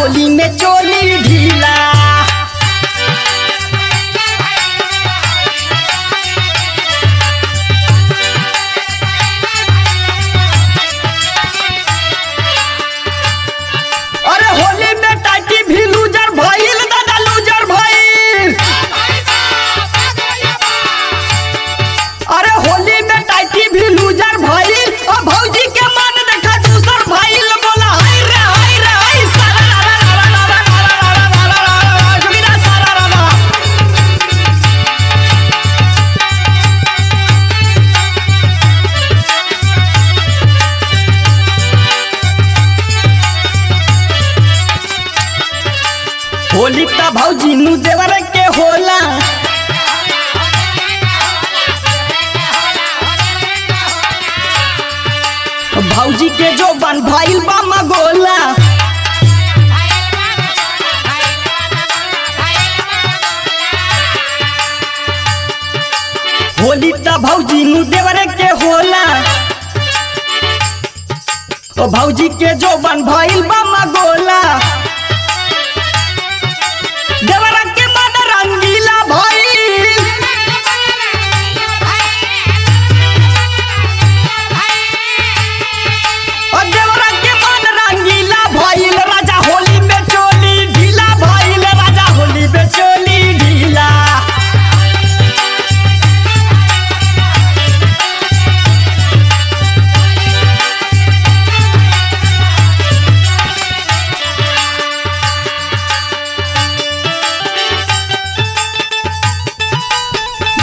होली में चोली ढीला। अरे होली में टाटी भी लूजर भइल दादा लूजर भइल। अरे होली में टाटी भी लूजर भइल और भौजी के मन देखा दूसर भइल। बोला हाय रे हाय रे हाय सारा रा रा रा रा रा रा रा जोगिरा सारा रा रा। होली त भौजी नु देवर के होला। भौजी के जो बन भइल बा मगोला। होली त भौजी नु देवर के होला। ओ भौजी के जो बन भइल बा मगोला। देवरा के मन रंगीला भइल। और देवरा के मन रंगीला भइल। राजा होली में चोली ढीला भइल। राजा होली में चोली ढीला।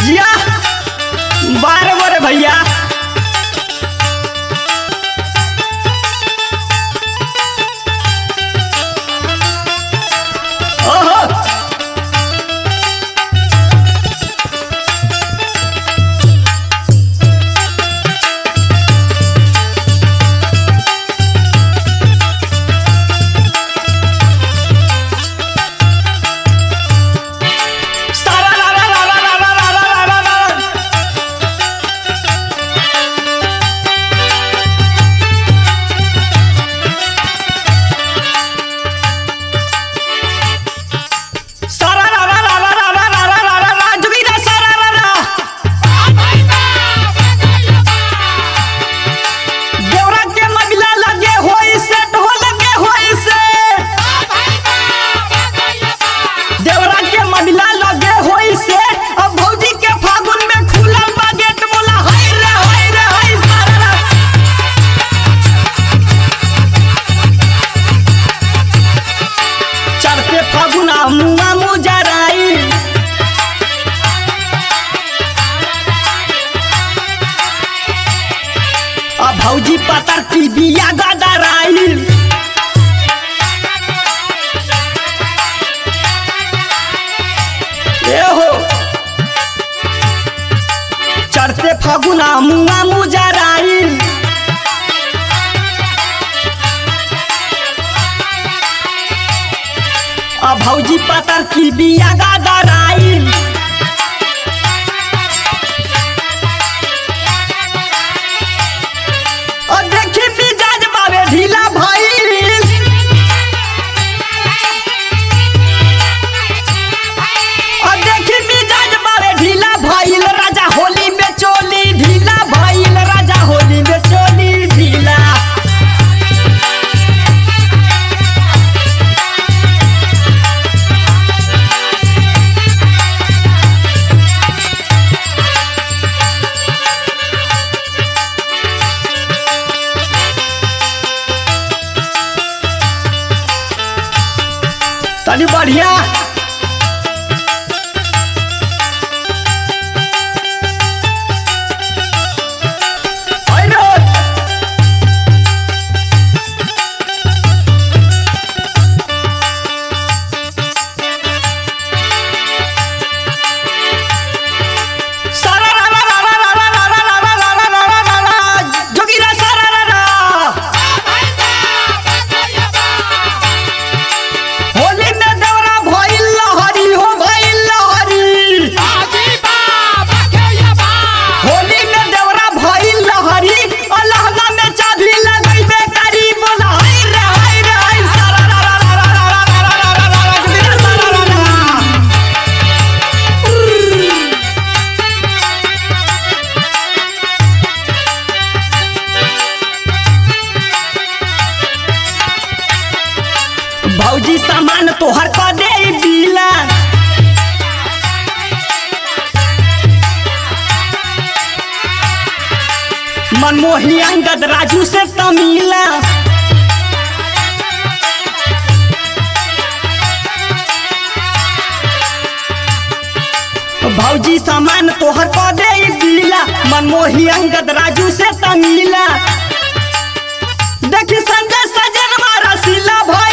जिया बार बार भैया। ओहो सारा रा रा रा रा रा रा रा रा रा। सारा रा रा रा रा रा रा रा रा रा रा जोगिरा सारा रा रा। देवरा के मगला लगे होई से ढोल लगे होई से। देवरा के मगला लगे होई से। अब भौजी के फागुन में खुलल बा गेट। बोला हाय रे हाय रे हाय सारा रा। चढ़ते फागुना मुआ मुजराई। अब भौजी पतर की बिया गदराई। ए हो चढ़ते फागुना मुआ मुजराई। अब भौजी पतर की बिया गदराई। और देखी मिजाज बावे ढीला भइल। और देखी मिजाज बावे ढीला भइल। राजा होली में चोली ढीला भइल। राजा होली में चोली ढीला। तनी बढ़िया हाय रे। सारा रा रा रा रा रा रा रा रा रा रा रा रा रा रा जोगिरा सारा रा रा। होली में देवरा भइल मनमोही अंगद राजू से तमीला। भौजी सामान तोहर को दे दिला, मनमोही अंगद राजू से तमीला। देखी संजय सजन रसीला भाई